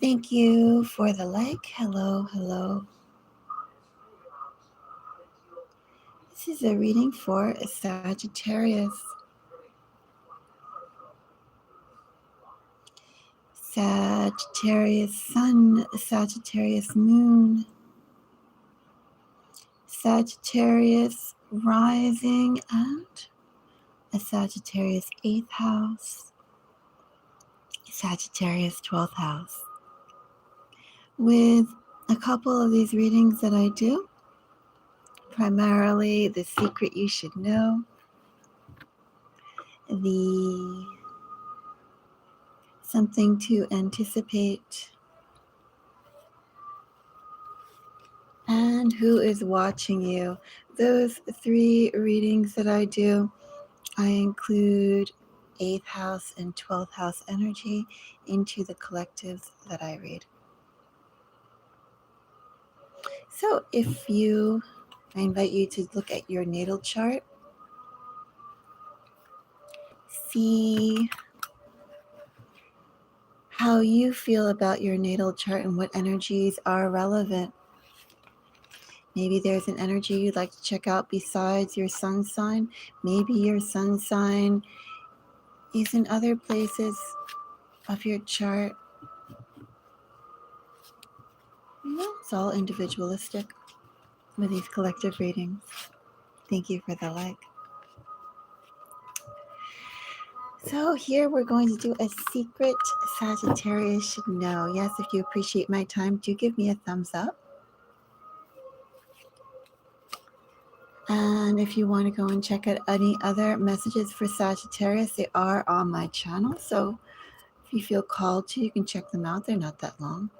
Thank you for the like. Hello, hello. This is a reading for Sagittarius. Sagittarius Sun, Sagittarius Moon, Sagittarius Rising, and a Sagittarius 8th house, Sagittarius 12th house. With a couple of these readings that I do, primarily the secret you should know, the something to anticipate, and who is watching you. Those 3 readings that I do, I include 8th house and 12th house energy into the collectives that I read. So I invite you to look at your natal chart, see how you feel about your natal chart and what energies are relevant. Maybe there's an energy you'd like to check out besides your sun sign. Maybe your sun sign is in other places of your chart. It's all individualistic with these collective readings. Thank you for the like. So here we're going to do a secret Sagittarius should know. Yes, if you appreciate my time, do give me a thumbs up. And if you want to go and check out any other messages for Sagittarius, they are on my channel. So if you feel called to, you can check them out. They're not that long,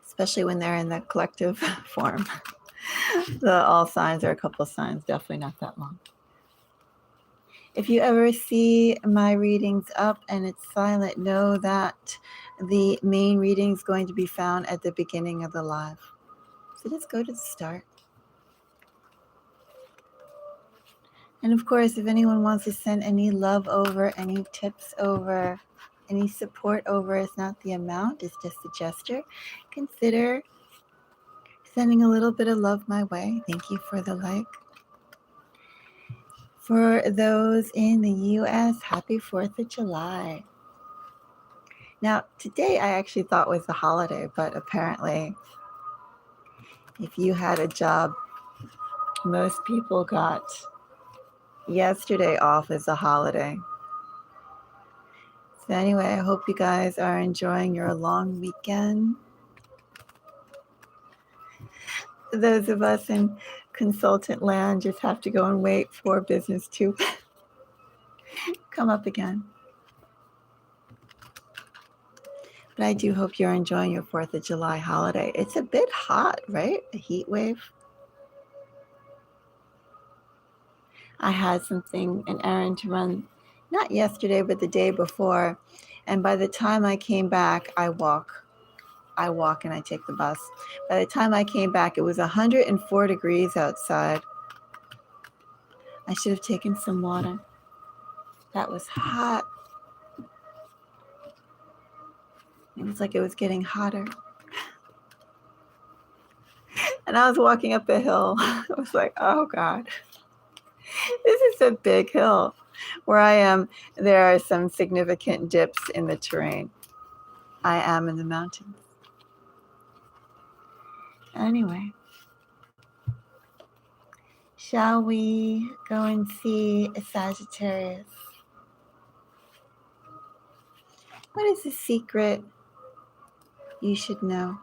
especially when they're in the collective form. The all signs or a couple of signs, definitely not that long. If you ever see my readings up and it's silent, know that the main reading is going to be found at the beginning of the live. So let's go to the start. And of course, if anyone wants to send any love over, any tips over, any support over, it's not the amount, it's just the gesture. Consider sending a little bit of love my way. Thank you for the like. For those in the U.S., happy 4th of July. Now, today I actually thought was a holiday, but apparently if you had a job, most people got yesterday off as a holiday. So anyway, I hope you guys are enjoying your long weekend. Those of us in consultant land just have to go and wait for business to come up again. But I do hope you're enjoying your 4th of July holiday. It's a bit hot, right? A heat wave. I had an errand to run, not yesterday, but the day before. And by the time I came back, I walk and I take the bus. By the time I came back, it was 104 degrees outside. I should have taken some water. That was hot. It was like it was getting hotter. And I was walking up a hill. I was like, oh God, this is a big hill. Where I am, there are some significant dips in the terrain. I am in the mountains. Anyway, shall we go and see a Sagittarius? What is the secret you should know?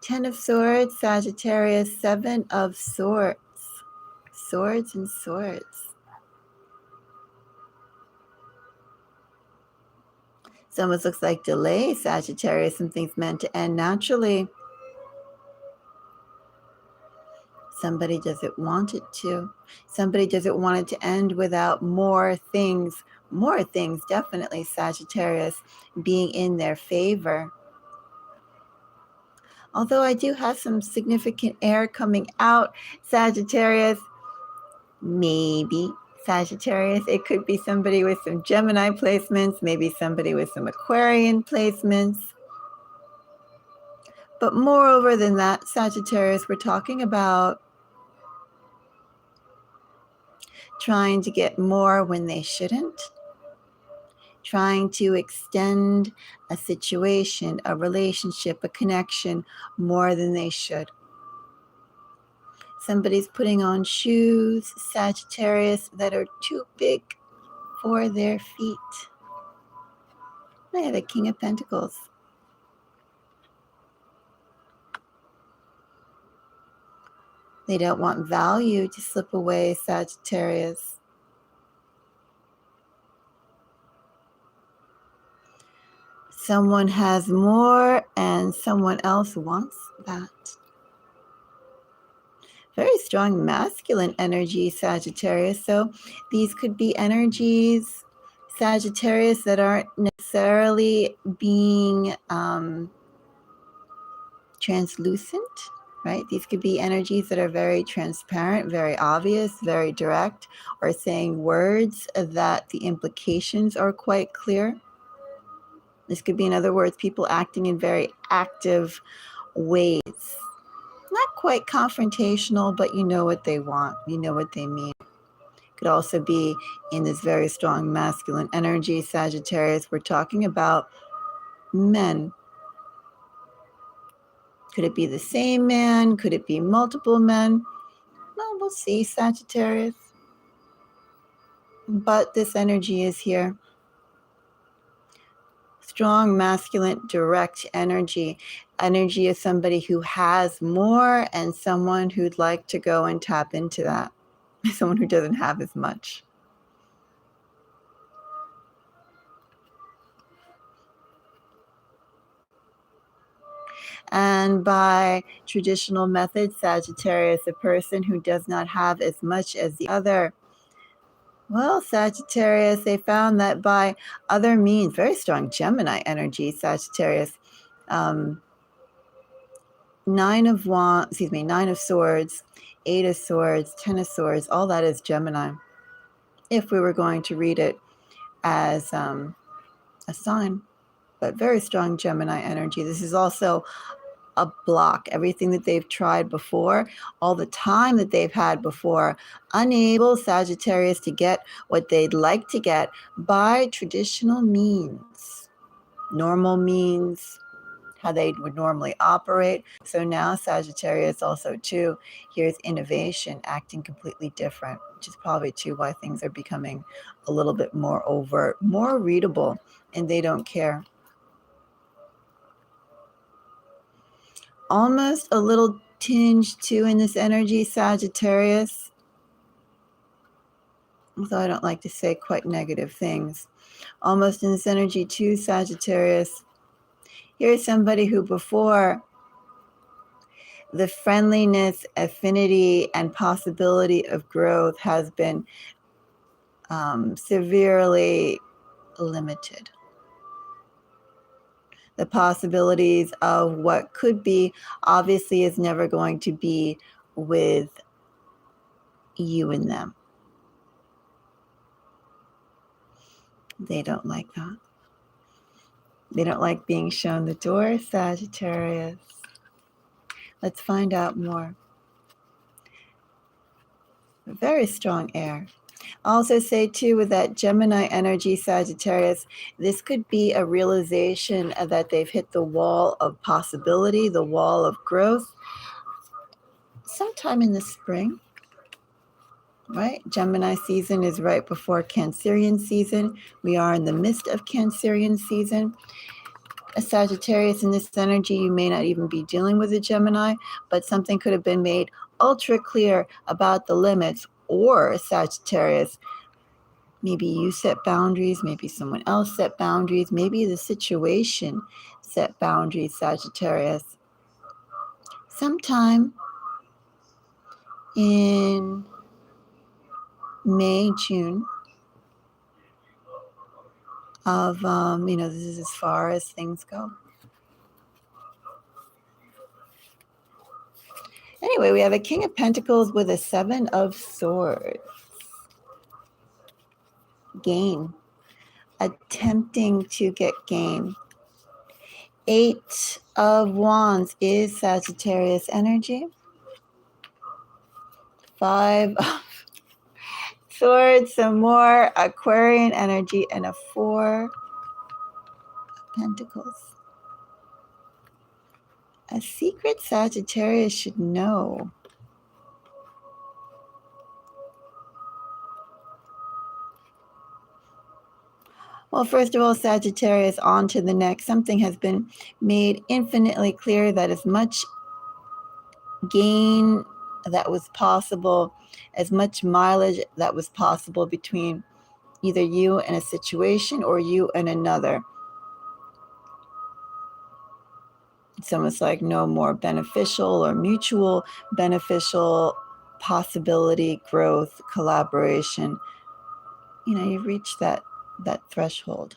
10 of Swords, Sagittarius, 7 of Swords. Swords and swords. It almost looks like delay, Sagittarius. Something's meant to end naturally. Somebody doesn't want it to. Somebody doesn't want it to end without more things, definitely, Sagittarius, being in their favor. Although I do have some significant air coming out, Sagittarius, maybe Sagittarius, it could be somebody with some Gemini placements, maybe somebody with some Aquarian placements. But moreover than that, Sagittarius, we're talking about trying to get more when they shouldn't, trying to extend a situation, a relationship, a connection more than they should. Somebody's putting on shoes, Sagittarius, that are too big for their feet. I have a King of Pentacles. They don't want value to slip away, Sagittarius. Someone has more and someone else wants that. Very strong masculine energy, Sagittarius. So these could be energies, Sagittarius, that aren't necessarily being translucent, right? These could be energies that are very transparent, very obvious, very direct, or saying words that the implications are quite clear. This could be, in other words, people acting in very active ways. Not quite confrontational, but you know what they want. You know what they mean. Could also be in this very strong masculine energy, Sagittarius. We're talking about men. Could it be the same man? Could it be multiple men? Well, we'll see, Sagittarius. But this energy is here. Strong, masculine, direct energy. Energy of somebody who has more and someone who'd like to go and tap into that. Someone who doesn't have as much. And by traditional methods, Sagittarius, a person who does not have as much as the other. Well, Sagittarius, they found that by other means, very strong Gemini energy, Sagittarius. Nine of Swords, Eight of Swords, Ten of Swords, all that is Gemini. If we were going to read it as a sign, but very strong Gemini energy. This is also a block. Everything that they've tried before, all the time that they've had before, unable, Sagittarius, to get what they'd like to get by traditional means, normal means, how they would normally operate. So now Sagittarius also too, here's innovation, acting completely different, which is probably too why things are becoming a little bit more overt, more readable, and they don't care. Almost a little tinge too in this energy, Sagittarius. Although I don't like to say quite negative things. Almost in this energy too, Sagittarius. Here's somebody who before the friendliness, affinity, and possibility of growth has been severely limited. The possibilities of what could be obviously is never going to be with you and them. They don't like that. They don't like being shown the door, Sagittarius. Let's find out more. Very strong air. Also say too, with that Gemini energy, Sagittarius, this could be a realization that they've hit the wall of possibility, the wall of growth, sometime in the spring, right? Gemini season is right before Cancerian season. We are in the midst of Cancerian season. A Sagittarius in this energy, you may not even be dealing with a Gemini, but something could have been made ultra clear about the limits. Or Sagittarius, maybe you set boundaries, maybe someone else set boundaries, maybe the situation set boundaries, Sagittarius. Sometime in May, June of, this is as far as things go. Anyway, we have a King of Pentacles with a Seven of Swords. gain, attempting to get gain. 8 of Wands is Sagittarius energy. 5 of Swords, some more Aquarian energy, and a 4 of Pentacles. A secret Sagittarius should know. Well, first of all, Sagittarius, on to the next. Something has been made infinitely clear that as much gain that was possible, as much mileage that was possible between either you and a situation or you and another. It's almost like no more beneficial or mutual beneficial possibility, growth, collaboration. You know, you've reached that threshold.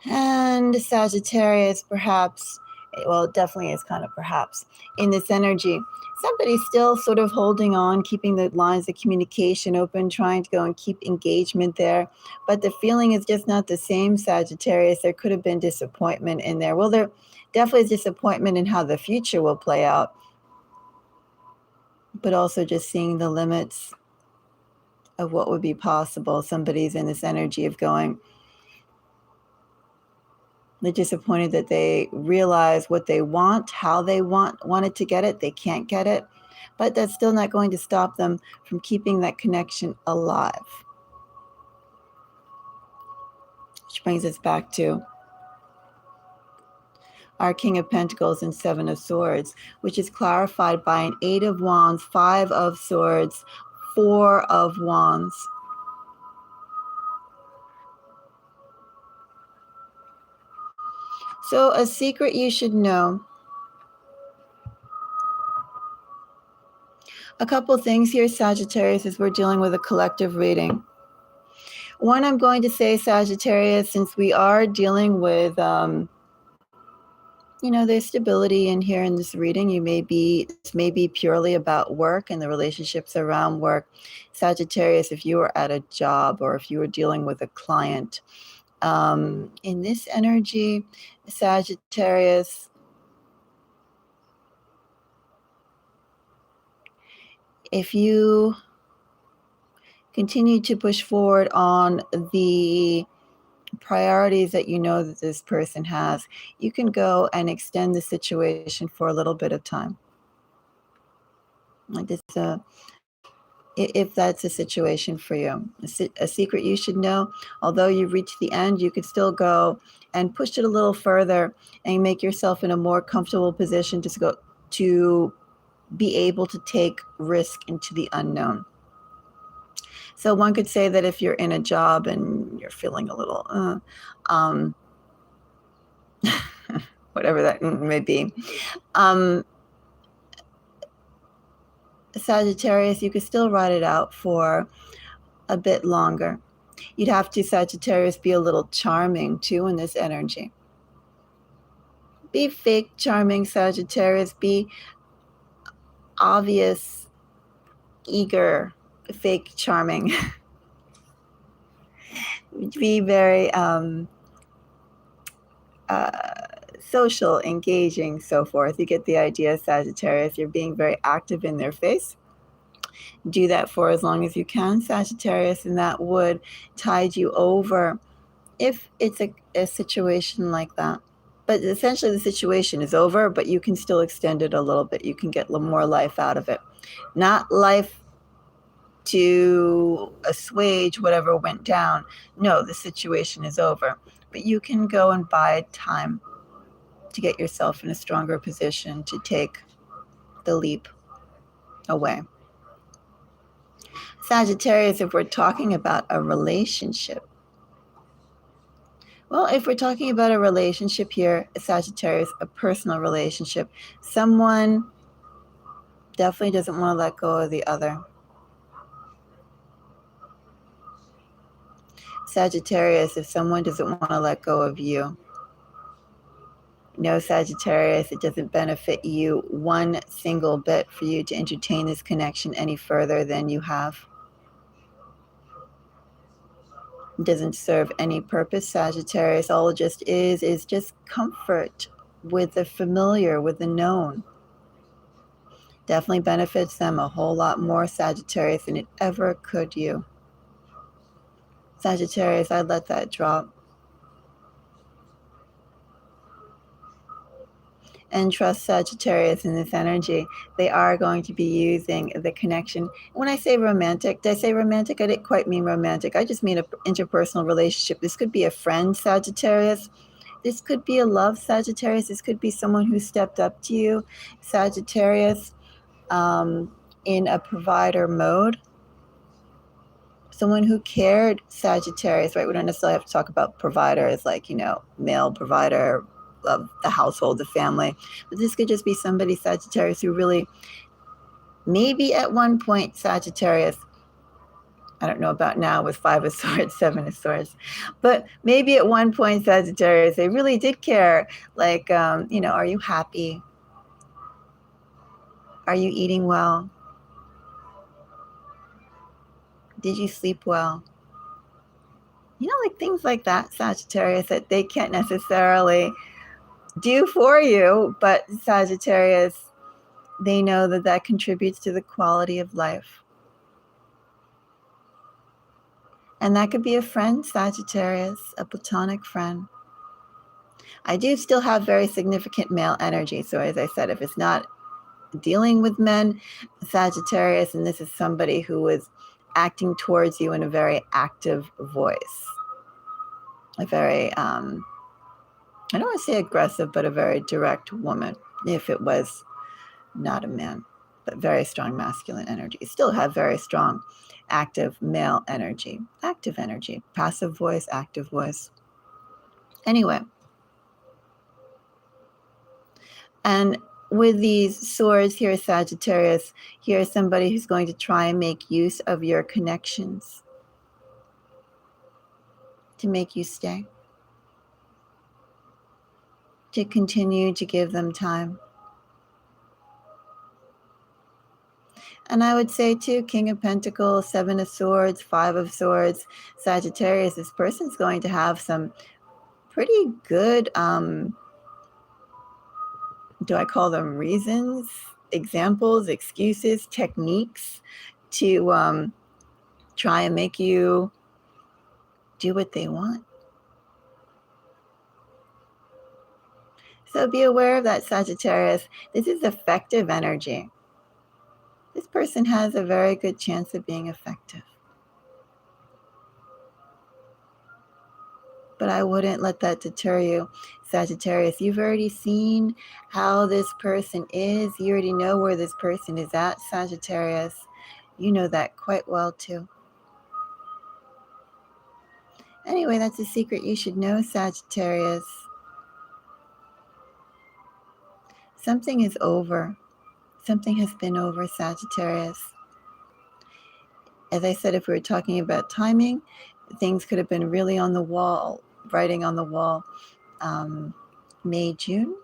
And Sagittarius, perhaps, well, it definitely is kind of perhaps, in this energy, somebody's still sort of holding on, keeping the lines of communication open, trying to go and keep engagement there. But the feeling is just not the same, Sagittarius. There could have been disappointment in there. Well, there definitely is disappointment in how the future will play out, but also just seeing the limits of what would be possible. Somebody's in this energy of going, they're disappointed that they realize what they want, how they wanted to get it. They can't get it, but that's still not going to stop them from keeping that connection alive. Which brings us back to our King of Pentacles and 7 of Swords, which is clarified by an 8 of Wands, 5 of Swords, 4 of Wands. So a secret you should know. A couple things here, Sagittarius, as we're dealing with a collective reading. One, I'm going to say, Sagittarius, since we are dealing with, there's stability in here in this reading. This may be purely about work and the relationships around work. Sagittarius, if you are at a job or if you are dealing with a client, in this energy, Sagittarius, if you continue to push forward on the priorities that you know that this person has, you can go and extend the situation for a little bit of time. Like this, if that's a situation for you. A secret you should know, although you've reached the end, you could still go and push it a little further and make yourself in a more comfortable position to be able to take risk into the unknown. So one could say that if you're in a job and you're feeling a little, whatever that may be, Sagittarius, you could still ride it out for a bit longer. You'd have to, Sagittarius, be a little charming too in this energy. Be fake charming, Sagittarius. Be obvious, eager, fake charming. Be very social, engaging, so forth. You get the idea, Sagittarius. You're being very active in their face. Do that for as long as you can, Sagittarius, and that would tide you over if it's a situation like that. But essentially the situation is over, but you can still extend it a little bit. You can get more life out of it. Not life to assuage whatever went down. No, the situation is over. But you can go and buy time to get yourself in a stronger position to take the leap away. Sagittarius, if we're talking about a relationship, well, if we're talking about a relationship here, Sagittarius, a personal relationship, someone definitely doesn't want to let go of the other. Sagittarius, if someone doesn't want to let go of you, No, Sagittarius, it doesn't benefit you one single bit for you to entertain this connection any further than you have. It doesn't serve any purpose, Sagittarius. All it just is just comfort with the familiar, with the known. Definitely benefits them a whole lot more, Sagittarius, than it ever could you. Sagittarius, I'd let that drop. And trust Sagittarius in this energy. They are going to be using the connection. When I say romantic, did I say romantic? I didn't quite mean romantic. I just mean an interpersonal relationship. This could be a friend, Sagittarius. This could be a love, Sagittarius. This could be someone who stepped up to you, Sagittarius, in a provider mode. Someone who cared, Sagittarius, right? We don't necessarily have to talk about providers like, male provider of the household, the family. But this could just be somebody, Sagittarius, who really, maybe at one point, Sagittarius, I don't know about now with 5 of Swords, 7 of Swords, but maybe at one point, Sagittarius, they really did care. Like, are you happy? Are you eating well? Did you sleep well? Like things like that, Sagittarius, that they can't necessarily do for you, but Sagittarius, they know that contributes to the quality of life. And that could be a friend, Sagittarius, a platonic friend. I do still have very significant male energy. So as I said, if it's not dealing with men, Sagittarius, and this is somebody who is acting towards you in a very active voice. A very, I don't want to say aggressive, but a very direct woman, if it was not a man, but very strong masculine energy. Still have very strong active male energy, active energy, passive voice, active voice. Anyway, and with these swords here, Sagittarius, here's somebody who's going to try and make use of your connections to make you stay, to continue to give them time. And I would say too, King of Pentacles, 7 of Swords, 5 of Swords, Sagittarius, this person's going to have some pretty good, do I call them reasons, examples, excuses, techniques to try and make you do what they want. So be aware of that, Sagittarius. This is effective energy. This person has a very good chance of being effective. But I wouldn't let that deter you, Sagittarius. You've already seen how this person is. You already know where this person is at, Sagittarius. You know that quite well too. Anyway, that's a secret you should know, Sagittarius. Something is over. Something has been over, Sagittarius. As I said, if we were talking about timing, things could have been really on the wall, writing on the wall, May, June.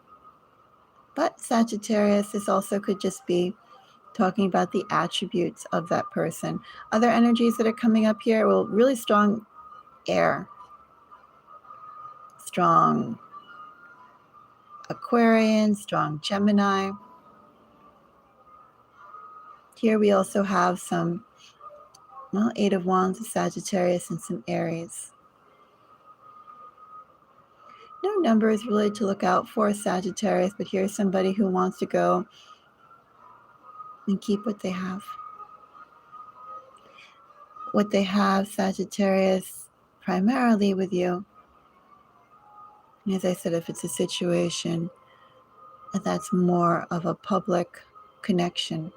But Sagittarius, this also could just be talking about the attributes of that person. Other energies that are coming up here, well, really strong air, strong Aquarian, strong Gemini. Here we also have some, 8 of Wands, of Sagittarius, and some Aries. No numbers really to look out for, Sagittarius, but here's somebody who wants to go and keep what they have. What they have, Sagittarius, primarily with you. And as I said, if it's a situation that's more of a public connection,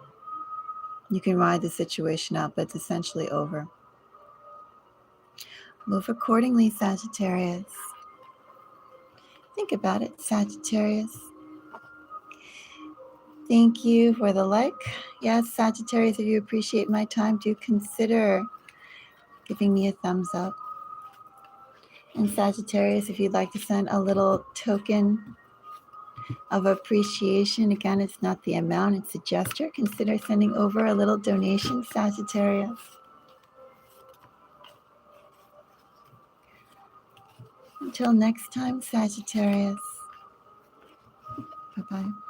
you can ride the situation out, but it's essentially over. Move accordingly, Sagittarius. Think about it, Sagittarius. Thank you for the like. Yes, Sagittarius, if you appreciate my time, do consider giving me a thumbs up. And Sagittarius, if you'd like to send a little token of appreciation. Again, it's not the amount, it's a gesture. Consider sending over a little donation, Sagittarius. Until next time, Sagittarius. Bye-bye.